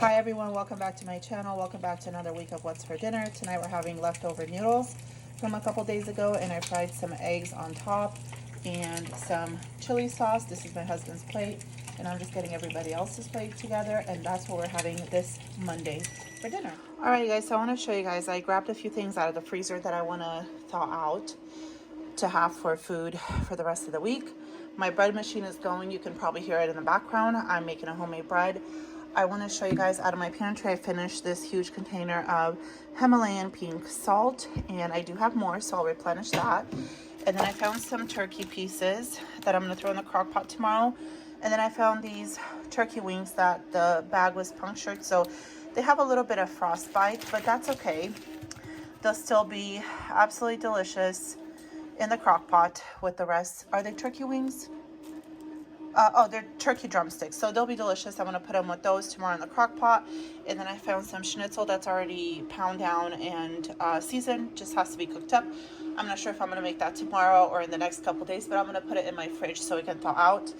Hi everyone, welcome back to my channel. Welcome back to another week of What's for Dinner. Tonight we're having leftover noodles from a couple days ago, and I fried some eggs on top and some chili sauce. This is my husband's plate, and I'm just getting everybody else's plate together, and that's what we're having this Monday for dinner. Alright guys, so I want to show you guys, I grabbed a few things out of the freezer that I want to thaw out to have for food for the rest of the week. My bread machine is going. You can probably hear it in the background. I'm making a homemade bread. I want to show you guys out of my pantry. I finished this huge container of Himalayan pink salt, and I do have more, so I'll replenish that. And then I found some turkey pieces that I'm going to throw in the crock pot tomorrow. And then I found these turkey wings that the bag was punctured, so they have a little bit of frostbite, but that's okay. They'll still be absolutely delicious in the crock pot with the rest. Are they turkey wings? Oh, they're turkey drumsticks, so they'll be delicious. I'm going to put them with those tomorrow in the crock pot. And then I found some schnitzel that's already pound down and seasoned, just has to be cooked up. I'm not sure if I'm going to make that tomorrow or in the next couple days, but I'm going to put it in my fridge so it can thaw out.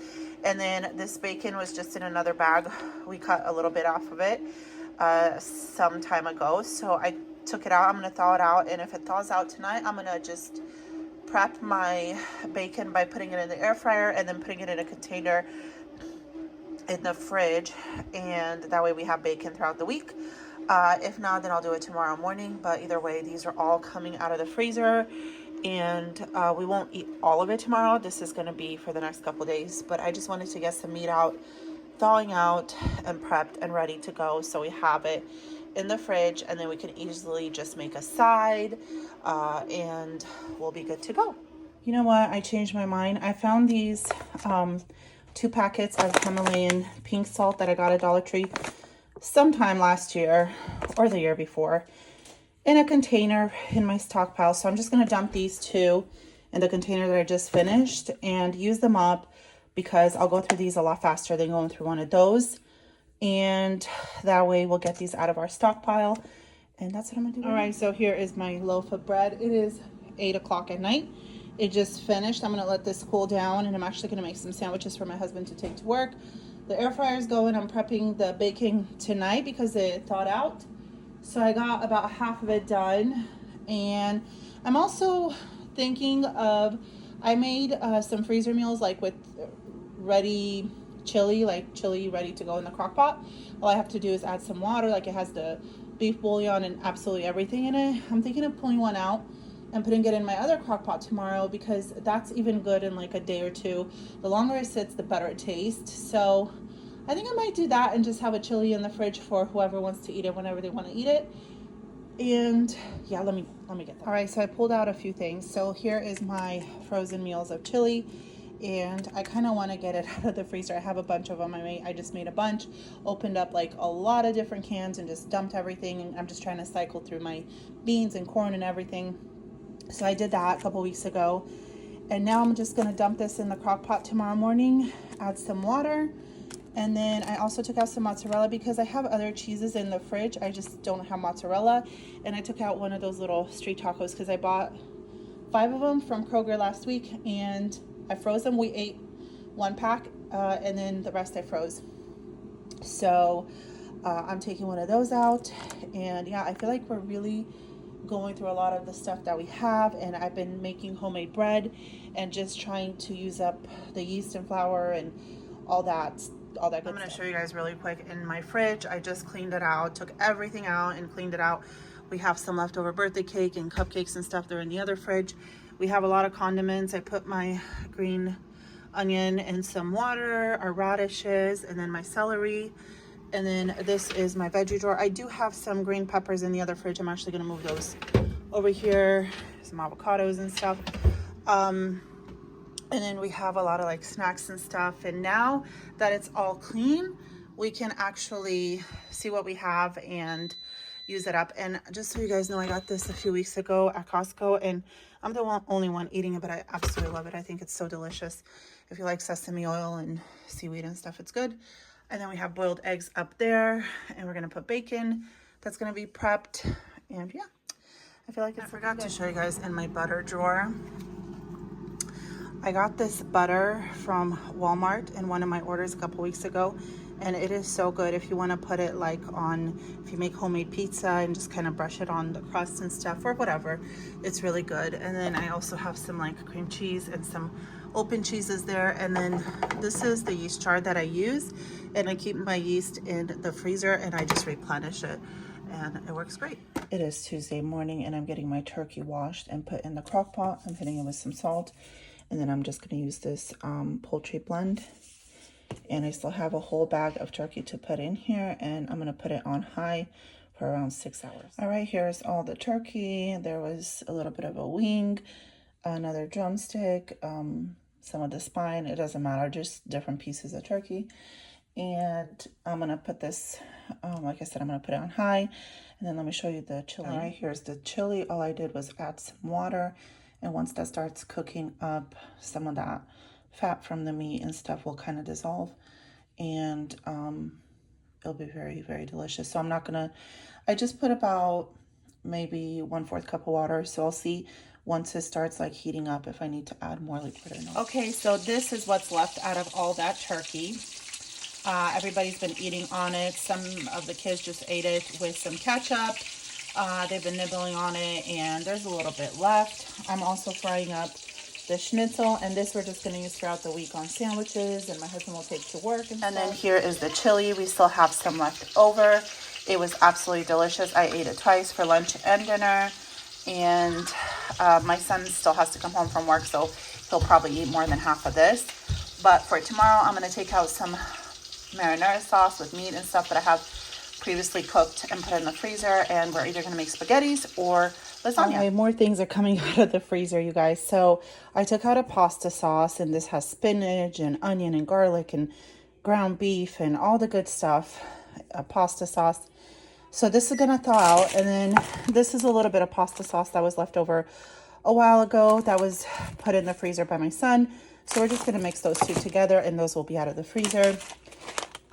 And then this bacon was just in another bag. We cut a little bit off of it some time ago, so I took it out. I'm going to thaw it out, and if it thaws out tonight, I'm going to just prep my bacon by putting it in the air fryer and then putting it in a container in the fridge, and that way we have bacon throughout the week. If not, then I'll do it tomorrow morning, but either way, these are all coming out of the freezer, and we won't eat all of it tomorrow. This is going to be for the next couple days, but I just wanted to get some meat out, thawing out and prepped and ready to go, so we have it in the fridge, and then we can easily just make a side and we'll be good to go. You know what? I changed my mind. I found these 2 packets of Himalayan pink salt that I got at Dollar Tree sometime last year or the year before in a container in my stockpile. So I'm just going to dump these 2 in the container that I just finished and use them up, because I'll go through these a lot faster than going through one of those. And that way we'll get these out of our stockpile. And that's what I'm gonna do. All right, so here is my loaf of bread. It is 8 o'clock at night. It just finished. I'm gonna let this cool down, and I'm actually gonna make some sandwiches for my husband to take to work. The air fryer is going. I'm prepping the baking tonight because it thawed out. So I got about half of it done. And I'm also thinking of, I made some freezer meals like with ready chili, like chili ready to go in the crock pot. All I have to do is add some water, like it has the beef bouillon and absolutely everything in it. I'm thinking of pulling one out and putting it in my other crock pot tomorrow, because that's even good in like a day or 2. The longer it sits, the better it tastes. So I think I might do that and just have a chili in the fridge for whoever wants to eat it whenever they want to eat it. And yeah, let me get that. All right, so I pulled out a few things. So here is my frozen meals of chili, and I kind of want to get it out of the freezer. I have a bunch of them. I just made a bunch, opened up like a lot of different cans and just dumped everything, and I'm just trying to cycle through my beans and corn and everything. So I did that a couple weeks ago, and now I'm just going to dump this in the crock pot tomorrow morning, add some water, and then I also took out some mozzarella because I have other cheeses in the fridge. I just don't have mozzarella, and I took out one of those little street tacos because I bought 5 of them from Kroger last week, and I froze them. We ate 1 pack, and then the rest I froze. So I'm taking one of those out, and yeah, I feel like we're really going through a lot of the stuff that we have, and I've been making homemade bread and just trying to use up the yeast and flour and all that good stuff. I'm going to show you guys really quick. In my fridge, I just cleaned it out, took everything out and cleaned it out. We have some leftover birthday cake and cupcakes and stuff. They're in the other fridge. We have a lot of condiments. I put my green onion in some water, our radishes, and then my celery. And then this is my veggie drawer. I do have some green peppers in the other fridge. I'm actually going to move those over here. Some avocados and stuff. And then we have a lot of like snacks and stuff. And now that it's all clean, we can actually see what we have and use it up. And just so you guys know, I got this a few weeks ago at Costco, and I'm the only one eating it, but I absolutely love it. I think it's so delicious. If you like sesame oil and seaweed and stuff, it's good. And then we have boiled eggs up there, and we're gonna put bacon that's gonna be prepped. And yeah, I feel like I forgot to show you guys in my butter drawer. I got this butter from Walmart in one of my orders a couple weeks ago, And it is so good if you want to put it like on, if you make homemade pizza and just kind of brush it on the crust and stuff or whatever. It's really good. And then I also have some like cream cheese and some open cheeses there. And then this is the yeast jar that I use, and I keep my yeast in the freezer and I just replenish it, and it works great. It is Tuesday morning and I'm getting my turkey washed and put in the crock pot. I'm hitting it with some salt, and then I'm just going to use this poultry blend. And I still have a whole bag of turkey to put in here, and I'm going to put it on high for around 6 hours. All right, here's all the turkey. There was a little bit of a wing, another drumstick, some of the spine. It doesn't matter, just different pieces of turkey. And I'm going to put this, like I said, I'm going to put it on high. And then let me show you the chili. All right, here's the chili. All I did was add some water. And once that starts cooking up, some of that fat from the meat and stuff will kind of dissolve, and it'll be very, very delicious. So I'm not gonna, I just put about maybe 1/4 cup of water, so I'll see once it starts like heating up if I need to add more liquid or not. Okay, so this is what's left out of all that turkey. Everybody's been eating on it. Some of the kids just ate it with some ketchup. They've been nibbling on it, and there's a little bit left. I'm also frying up the schnitzel, and this we're just going to use throughout the week on sandwiches, and my husband will take to work and stuff. Then here is the chili. We still have some left over. It was absolutely delicious. I ate it twice for lunch and dinner, and my son still has to come home from work, so he'll probably eat more than half of this. But for tomorrow, I'm going to take out some marinara sauce with meat and stuff that I have previously cooked and put in the freezer, and we're either going to make spaghettis or lasagna. Okay, more things are coming out of the freezer, you guys. So I took out a pasta sauce, and this has spinach and onion and garlic and ground beef and all the good stuff, a pasta sauce. So this is gonna thaw out, and then this is a little bit of pasta sauce that was left over a while ago that was put in the freezer by my son. So we're just gonna mix those two together, and those will be out of the freezer.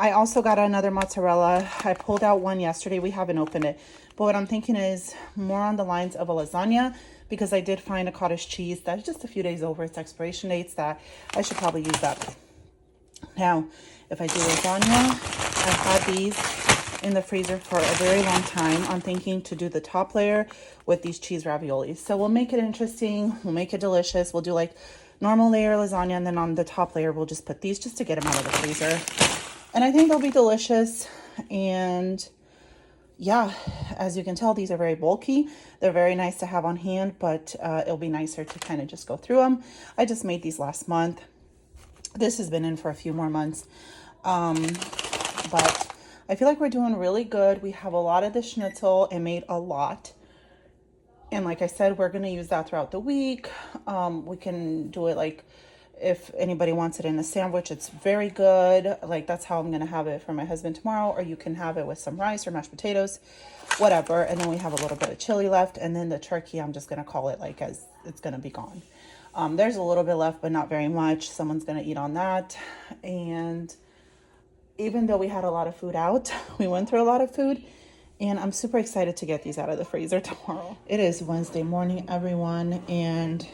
I also got another mozzarella. I pulled out one yesterday. We haven't opened it. But what I'm thinking is more on the lines of a lasagna, because I did find a cottage cheese that's just a few days over its expiration dates that I should probably use up. Now, if I do lasagna, I've had these in the freezer for a very long time. I'm thinking to do the top layer with these cheese raviolis. So we'll make it interesting. We'll make it delicious. We'll do like normal layer lasagna, and then on the top layer, we'll just put these just to get them out of the freezer. And I think they'll be delicious. And yeah, as you can tell, these are very bulky. They're very nice to have on hand, but it'll be nicer to kind of just go through them. I just made these last month. This has been in for a few more months. But I feel like we're doing really good. We have a lot of the schnitzel and made a lot. And like I said, we're going to use that throughout the week. We can do it like, if anybody wants it in a sandwich, it's very good. Like that's how I'm going to have it for my husband tomorrow. Or you can have it with some rice or mashed potatoes, whatever. And then we have a little bit of chili left. And then the turkey, I'm just going to call it like as it's going to be gone. There's a little bit left, but not very much. Someone's going to eat on that. And even though we had a lot of food out, we went through a lot of food. And I'm super excited to get these out of the freezer tomorrow. It is Wednesday morning, everyone. And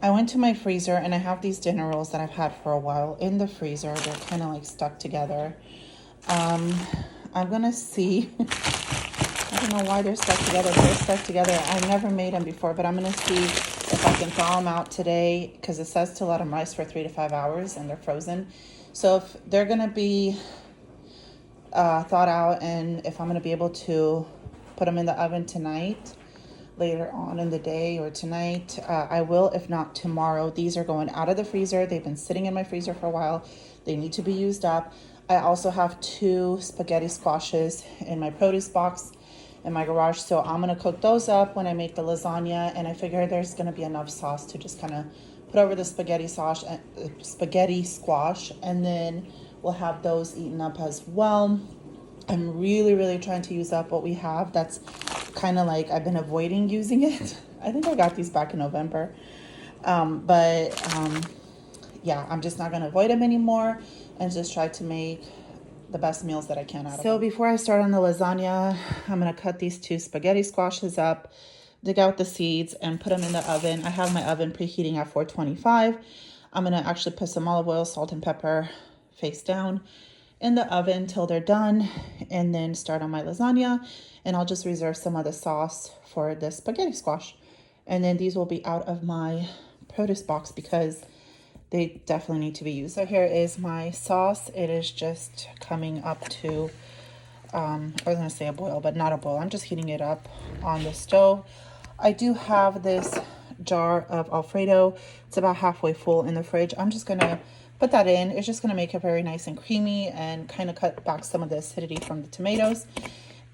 I went to my freezer, and I have these dinner rolls that I've had for a while in the freezer. They're kind of like stuck together. I'm gonna see. I don't know why they're stuck together. They're stuck together. I've never made them before, but I'm gonna see if I can thaw them out today, because it says to let them rise for 3 to 5 hours, and they're frozen. So if they're gonna be thawed out, and if I'm gonna be able to put them in the oven tonight, later on in the day or tonight, I will. If not tomorrow. These are going out of the freezer. They've been sitting in my freezer for a while. They need to be used up. I also have 2 spaghetti squashes in my produce box in my garage, so I'm gonna cook those up when I make the lasagna. And I figure there's gonna be enough sauce to just kind of put over the spaghetti squash, and then we'll have those eaten up as well. I'm really trying to use up what we have. That's kind of like I've been avoiding using it. I think I got these back in November. Yeah, I'm just not going to avoid them anymore and just try to make the best meals that I can out of them. So before I start on the lasagna, I'm going to cut these 2 spaghetti squashes up, dig out the seeds, and put them in the oven. I have my oven preheating at 425. I'm going to actually put some olive oil, salt, and pepper face down, in the oven till they're done and then start on my lasagna. And I'll just reserve some of the sauce for the spaghetti squash. And then these will be out of my produce box because they definitely need to be used. So here is my sauce. It is just coming up to, I was gonna say a boil, but not a boil. I'm just heating it up on the stove. I do have this jar of Alfredo. It's about halfway full in the fridge. I'm just gonna put that in. It's just gonna make it very nice and creamy and kind of cut back some of the acidity from the tomatoes.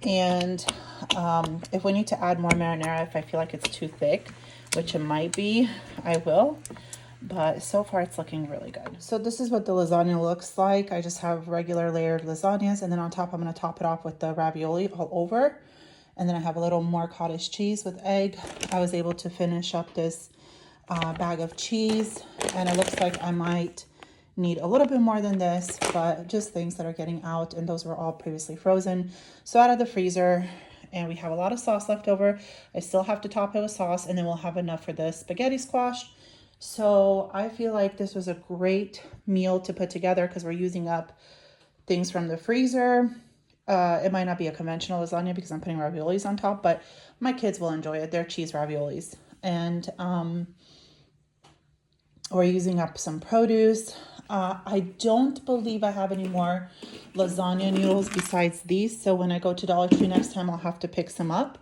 And if we need to add more marinara, if I feel like it's too thick, which it might be, I will. But so far it's looking really good. So this is what the lasagna looks like. I just have regular layered lasagnas, and then on top I'm going to top it off with the ravioli all over. And then I have a little more cottage cheese with egg. I was able to finish up this bag of cheese, and it looks like I might need a little bit more than this, but just things that are getting out, and those were all previously frozen. So out of the freezer, and we have a lot of sauce left over. I still have to top it with sauce, and then we'll have enough for the spaghetti squash. So I feel like this was a great meal to put together because we're using up things from the freezer. It might not be a conventional lasagna because I'm putting raviolis on top, but my kids will enjoy it. They're cheese raviolis. And we're using up some produce. I don't believe I have any more lasagna noodles besides these. So when I go to Dollar Tree next time, I'll have to pick some up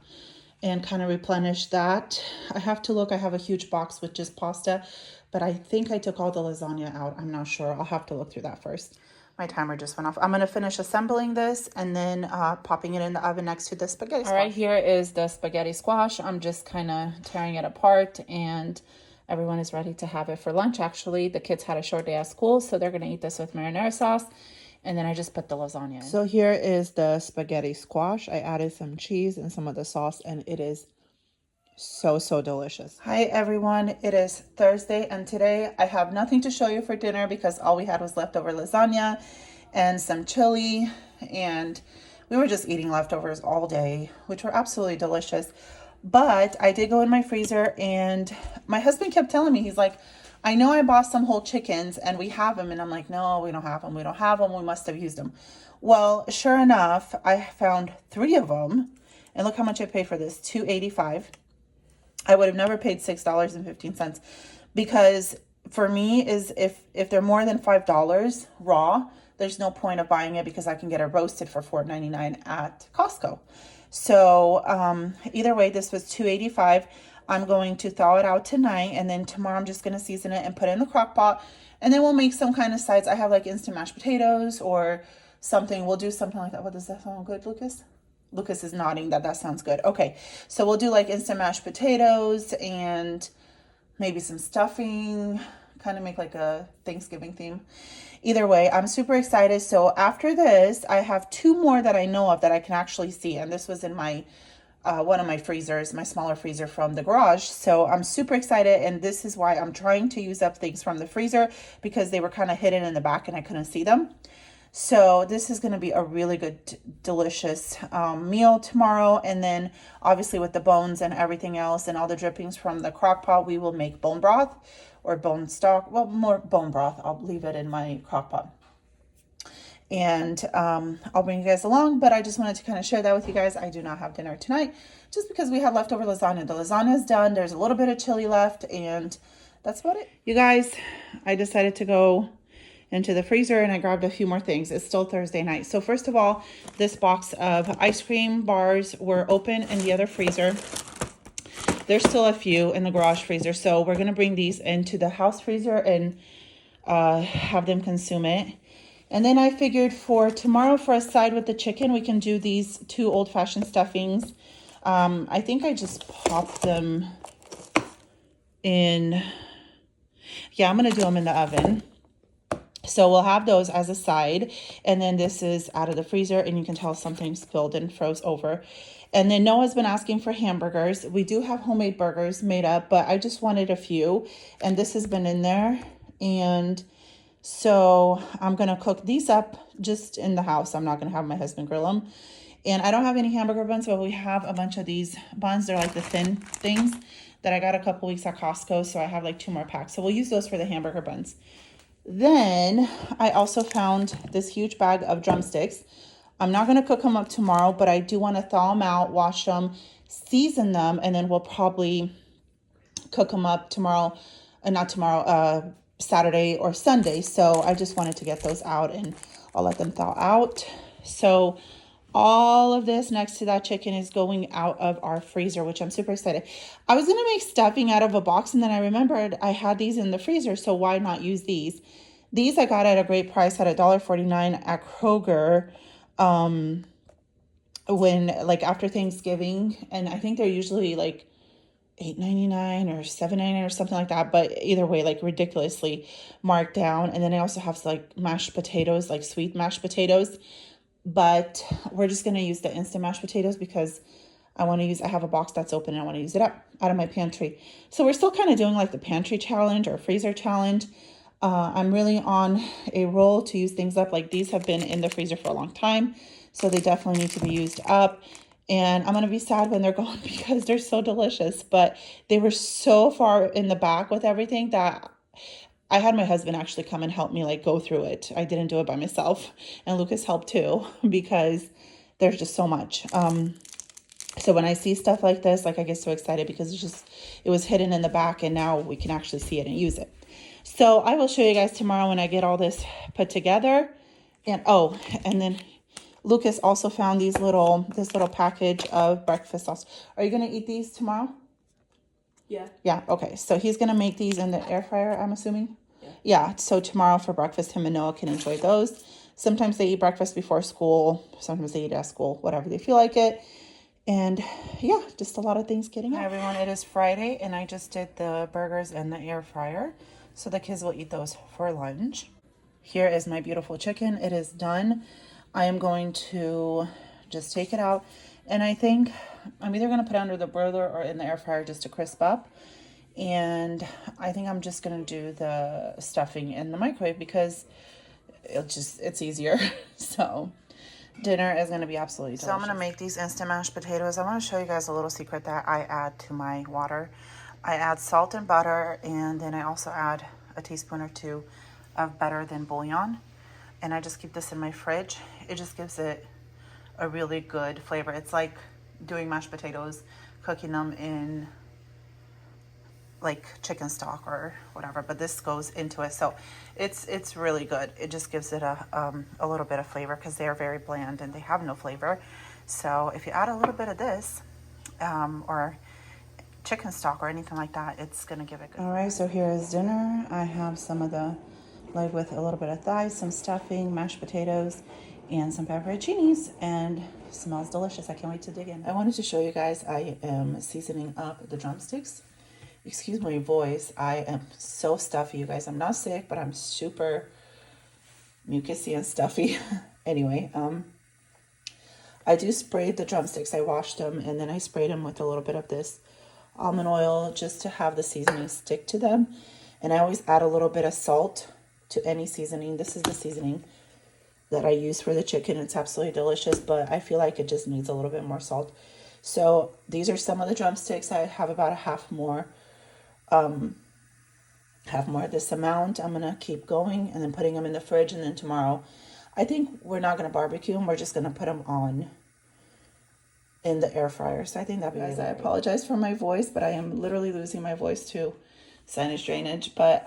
and kind of replenish that. I have to look. I have a huge box with just pasta, but I think I took all the lasagna out. I'm not sure. I'll have to look through that first. My timer just went off. I'm going to finish assembling this and then popping it in the oven next to the spaghetti squash. All right, here is the spaghetti squash. I'm just kind of tearing it apart, and everyone is ready to have it for lunch. Actually, the kids had a short day at school, so they're going to eat this with marinara sauce. And then I just put the lasagna in. So here is the spaghetti squash. I added some cheese and some of the sauce, and it is so delicious. Hi everyone, it is Thursday, and today I have nothing to show you for dinner because all we had was leftover lasagna and some chili, and we were just eating leftovers all day, which were absolutely delicious. But I did go in my freezer, and my husband kept telling me, he's like, I know I bought some whole chickens and we have them. And I'm like, no, we don't have them. We don't have them. We must have used them. Well, sure enough, I found 3 of them. And look how much I paid for this, $2.85. I would have never paid $6.15 because for me is if they're more than $5 raw, there's no point of buying it because I can get it roasted for $4.99 at Costco. So either way, this was $2.85. I'm going to thaw it out tonight, and then tomorrow I'm just going to season it and put it in the crock pot, and then we'll make some kind of sides. I have like instant mashed potatoes or something. We'll do something like that. What, does that sound good, Lucas? Lucas is nodding that sounds good. Okay, so we'll do like instant mashed potatoes and maybe some stuffing, kind of make like a Thanksgiving theme. Either way, I'm super excited. So after this, I have 2 more that I know of that I can actually see, and this was in my one of my freezers, my smaller freezer from the garage. So I'm super excited, and this is why I'm trying to use up things from the freezer because they were kind of hidden in the back and I couldn't see them. So this is going to be a really good, delicious meal tomorrow. And then obviously with the bones and everything else and all the drippings from the crock pot, we will make bone broth or bone stock. Well, more bone broth. I'll leave it in my crock pot. And I'll bring you guys along, but I just wanted to kind of share that with you guys. I do not have dinner tonight just because we have leftover lasagna. The lasagna is done. There's a little bit of chili left, and that's about it. You guys, I decided to go into the freezer and I grabbed a few more things. It's still Thursday night. So first of all, this box of ice cream bars were open in the other freezer. There's still a few in the garage freezer. So we're going to bring these into the house freezer and have them consume it. And then I figured for tomorrow for a side with the chicken, we can do these 2 old-fashioned stuffings. I think I just popped them in. Yeah, I'm going to do them in the oven. So we'll have those as a side. And then this is out of the freezer, and you can tell something spilled and froze over. And then Noah's been asking for hamburgers. We do have homemade burgers made up, but I just wanted a few. And this has been in there. And so I'm going to cook these up just in the house. I'm not going to have my husband grill them. And I don't have any hamburger buns, but we have a bunch of these buns. They're like the thin things that I got a couple weeks at Costco. So I have like 2 more packs. So we'll use those for the hamburger buns. Then I also found this huge bag of drumsticks. I'm not going to cook them up tomorrow, but I do want to thaw them out, wash them, season them, and then we'll probably cook them up tomorrow, not tomorrow, Saturday or Sunday. So I just wanted to get those out and I'll let them thaw out. So all of this next to that chicken is going out of our freezer, which I'm super excited. I was going to make stuffing out of a box, and then I remembered I had these in the freezer, so why not use these? These I got at a great price at $1.49 at Kroger when, like, after Thanksgiving, and I think they're usually like $8.99 or $7.99 or something like that, but either way, like, ridiculously marked down. And then I also have like mashed potatoes, like sweet mashed potatoes, but we're just going to use the instant mashed potatoes because I have a box that's open and I want to use it up out of my pantry. So we're still kind of doing like the pantry challenge or freezer challenge. I'm really on a roll to use things up. Like, these have been in the freezer for a long time, so they definitely need to be used up. And I'm going to be sad when they're gone because they're so delicious, but they were so far in the back with everything that I had my husband actually come and help me, like, go through it. I didn't do it by myself, and Lucas helped too because there's just so much. So when I see stuff like this, like, I get so excited because it was hidden in the back and now we can actually see it and use it. So I will show you guys tomorrow when I get all this put together. And and then Lucas also found this little package of breakfast sauce. Are you going to eat these tomorrow? Yeah. Yeah, okay. So he's going to make these in the air fryer, I'm assuming? Yeah, so tomorrow for breakfast, him and Noah can enjoy those. Sometimes they eat breakfast before school. Sometimes they eat at school, whatever they feel like it. And yeah, just a lot of things getting out. Hi, everyone. It is Friday, and I just did the burgers in the air fryer. So the kids will eat those for lunch. Here is my beautiful chicken. It is done. I am going to just take it out. And I think I'm either going to put it under the broiler or in the air fryer just to crisp up. And I think I'm just going to do the stuffing in the microwave because it's easier. So dinner is going to be absolutely delicious. So I'm going to make these instant mashed potatoes. I want to show you guys a little secret that I add to my water. I add salt and butter, and then I also add a teaspoon or two of better than bouillon. And I just keep this in my fridge. It just gives it a really good flavor. It's like doing mashed potatoes, cooking them in like chicken stock or whatever, but this goes into it. So it's really good. It just gives it a little bit of flavor because they are very bland and they have no flavor. So if you add a little bit of this or chicken stock or anything like that, it's gonna give it good. All right, so here is dinner. I have some of the, like, with a little bit of thighs, some stuffing, mashed potatoes, and some pepperoncinis, and it smells delicious. I can't wait to dig in. I wanted to show you guys I am seasoning up the drumsticks. Excuse my voice. I am so stuffy, you guys. I'm not sick, but I'm super mucusy and stuffy. Anyway, I do spray the drumsticks. I washed them, and then I sprayed them with a little bit of this almond oil just to have the seasoning stick to them. And I always add a little bit of salt to any seasoning. This is the seasoning that I use for the chicken. It's absolutely delicious, but I feel like it just needs a little bit more salt. So these are some of the drumsticks. I have about a half more of this amount. I'm gonna keep going and then putting them in the fridge, and then tomorrow I think we're not gonna barbecue them. We're just gonna put them on in the air fryer. So I think that'd be nice. I apologize for my voice, but I am literally losing my voice to sinus drainage. But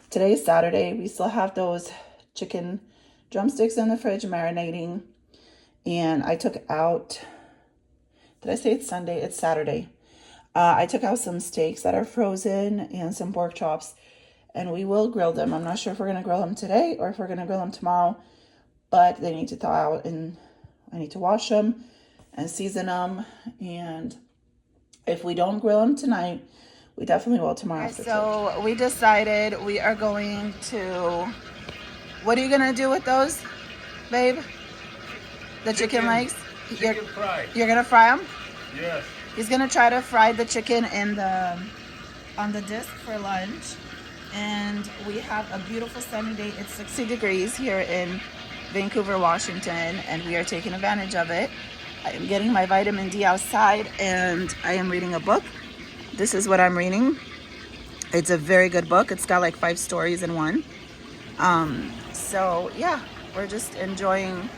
today is Saturday. We still have those chicken drumsticks in the fridge marinating, and I took out, did I say it's Sunday? It's Saturday. I took out some steaks that are frozen and some pork chops, and we will grill them. I'm not sure if we're going to grill them today or if we're going to grill them tomorrow, but they need to thaw out, and I need to wash them and season them. And if we don't grill them tonight, we definitely will tomorrow after church. So we decided we are going to, what are you going to do with those, babe? The chicken legs? Chicken fry. You're going to fry them? Yes. He's gonna try to fry the chicken on the disc for lunch. And we have a beautiful sunny day. It's 60 degrees here in Vancouver, Washington, and we are taking advantage of it. I am getting my vitamin D outside, and I am reading a book. This is what I'm reading. It's a very good book. It's got like 5 stories in one. So yeah, we're just enjoying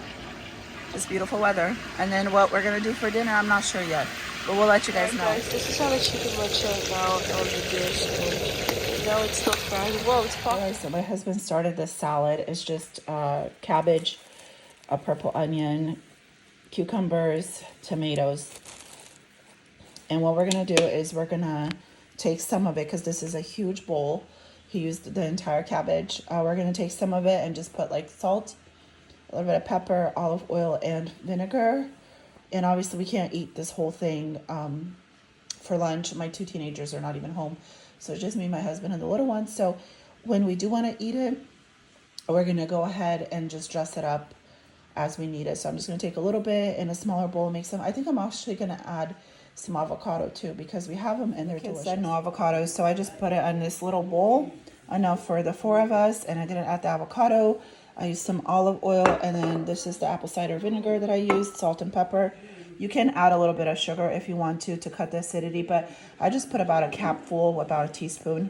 this beautiful weather. And then what we're gonna do for dinner, I'm not sure yet, but we'll let you guys know. Guys, this is how the chicken looks right now on the dish. And now it's still fried. Whoa, it's popping. Alright, so my husband started this salad. It's just cabbage, a purple onion, cucumbers, tomatoes. And what we're gonna do is we're gonna take some of it, because this is a huge bowl. He used the entire cabbage. We're gonna take some of it and just put like salt, a little bit of pepper, olive oil, and vinegar. And obviously we can't eat this whole thing for lunch. My 2 teenagers are not even home. So it's just me, my husband, and the little one. So when we do want to eat it, we're going to go ahead and just dress it up as we need it. So I'm just going to take a little bit in a smaller bowl, make some. I think I'm actually going to add some avocado too, because we have them and they're delicious. Said no avocados, so I just put it on this little bowl, enough for the 4 of us, and I didn't add the avocado. I used some olive oil, and then this is the apple cider vinegar that I used, salt and pepper. You can add a little bit of sugar if you want to cut the acidity, but I just put about a capful, about a teaspoon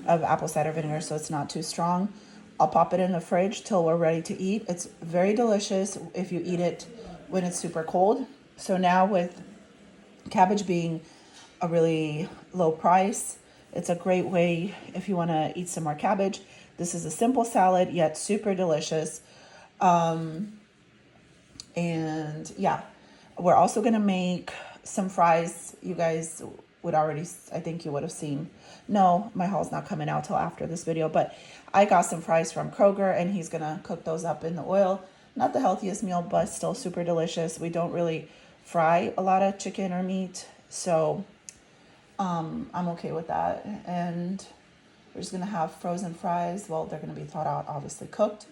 of apple cider vinegar, so it's not too strong. I'll pop it in the fridge till we're ready to eat. It's very delicious if you eat it when it's super cold. So now with cabbage being a really low price, it's a great way if you want to eat some more cabbage. This is a simple salad, yet super delicious. And yeah, we're also going to make some fries. You guys would already, I think you would have seen. No, my haul's not coming out till after this video, but I got some fries from Kroger, and he's going to cook those up in the oil. Not the healthiest meal, but still super delicious. We don't really fry a lot of chicken or meat, so I'm okay with that. And we're just going to have frozen fries. Well, they're going to be thawed out, obviously cooked.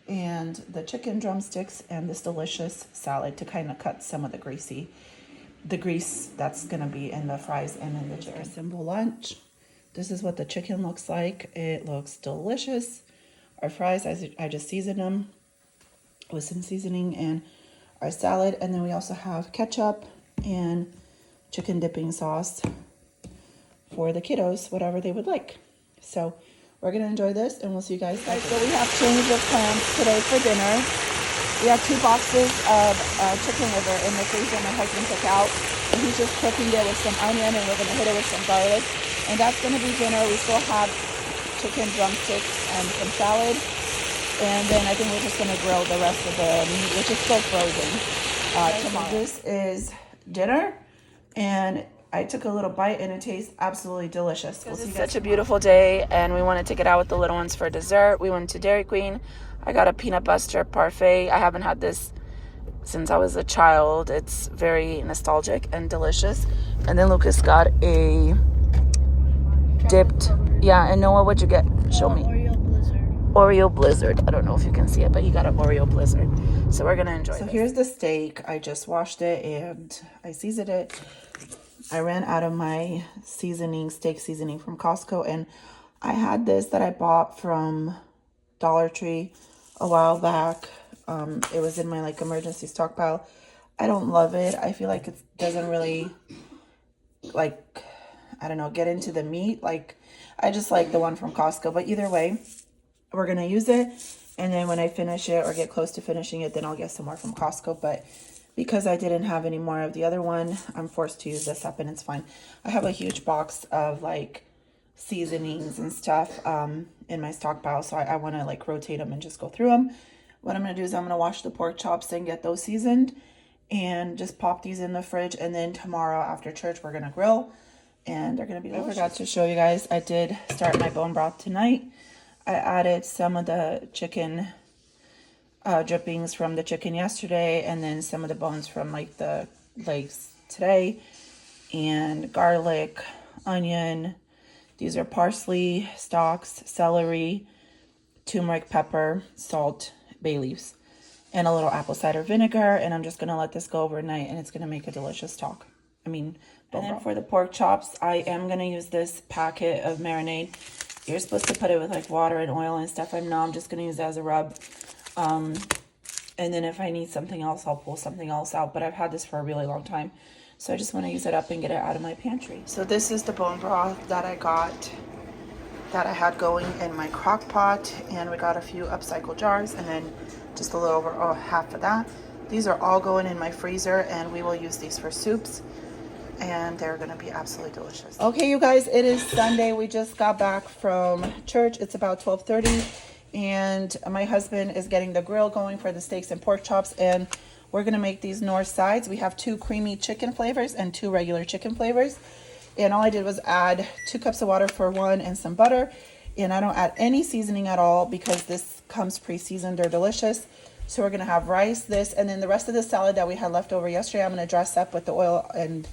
And the chicken drumsticks and this delicious salad to kind of cut some of the grease that's going to be in the fries and in the chicken. Our simple lunch. This is what the chicken looks like. It looks delicious. Our fries, I just seasoned them with some seasoning, and our salad. And then we also have ketchup and chicken dipping sauce for the kiddos, whatever they would like. So we're going to enjoy this, and we'll see you guys later. So we have change of plans today for dinner. We have 2 boxes of chicken liver in the freezer my husband took out, and he's just cooking it with some onion, and we're going to hit it with some garlic. And that's going to be dinner. We still have chicken drumsticks and some salad. And then I think we're just going to grill the rest of the meat, which is still frozen, tomorrow. This is dinner, and I took a little bite, and it tastes absolutely delicious. It's such a beautiful day, and we wanted to get out with the little ones for dessert. We went to Dairy Queen. I got a peanut butter parfait. I haven't had this since I was a child. It's very nostalgic and delicious. And then Lucas got a dipped. Yeah, and Noah, what'd you get? Show me. Oreo Blizzard. I don't know if you can see it, but he got an Oreo Blizzard. So we're going to enjoy it. So here's the steak. I just washed it and I seasoned it. I ran out of my steak seasoning from Costco, and I had this that I bought from Dollar Tree a while back. It was in my emergency stockpile. I don't love it. I feel like it doesn't really I don't know, get into the meat. I just like the one from Costco, but either way, we're going to use it. And then when I finish it or get close to finishing it, then I'll get some more from Costco. But because I didn't have any more of the other one, I'm forced to use this up, and it's fine. I have a huge box of seasonings and stuff in my stockpile, so I want to rotate them and just go through them. What I'm going to do is I'm going to wash the pork chops and get those seasoned and just pop these in the fridge. And then tomorrow after church, we're going to grill, and they're going to be delicious. I forgot to show you guys, I did start my bone broth tonight. I added some of the chicken drippings from the chicken yesterday, and then some of the bones from the legs today, and garlic, onion. These are parsley stalks, celery, turmeric, pepper, salt, bay leaves, and a little apple cider vinegar. And I'm just going to let this go overnight, and it's going to make a delicious bone broth. For the pork chops, I am going to use this packet of marinade. You're supposed to put it with water and oil and stuff. I'm just going to use it as a rub. And then if I need something else, I'll pull something else out. But I've had this for a really long time, so I just want to use it up and get it out of my pantry. So this is the bone broth that I got that I had going in my crock pot, and we got a few upcycle jars, and then just a little over half of that. These are all going in my freezer, and we will use these for soups, and they're gonna be absolutely delicious. Okay, you guys, it is Sunday. We just got back from church. It's about 12:30, and my husband is getting the grill going for the steaks and pork chops, and we're gonna make these north sides. We have 2 creamy chicken flavors and 2 regular chicken flavors. And all I did was add 2 cups of water for one and some butter. And I don't add any seasoning at all because this comes pre-seasoned. They're delicious. So we're gonna have rice, this, and then the rest of the salad that we had left over yesterday, I'm gonna dress up with the oil and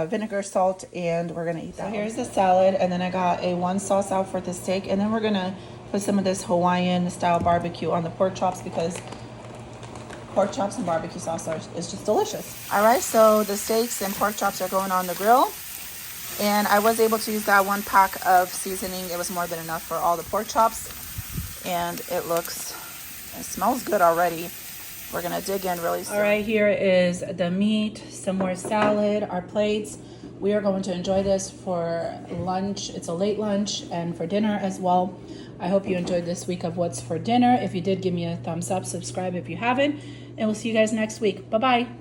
vinegar, salt, and we're gonna eat that. So here's the salad, and then I got a 1 sauce out for the steak, and then we're gonna put some of this Hawaiian style barbecue on the pork chops because pork chops and barbecue sauce is just delicious. All right, so the steaks and pork chops are going on the grill. And I was able to use that 1 pack of seasoning. It was more than enough for all the pork chops. And it smells good already. We're gonna dig in really soon. All right, here is the meat, some more salad, our plates. We are going to enjoy this for lunch. It's a late lunch and for dinner as well. I hope you enjoyed this week of What's for Dinner. If you did, give me a thumbs up, subscribe if you haven't, and we'll see you guys next week. Bye-bye.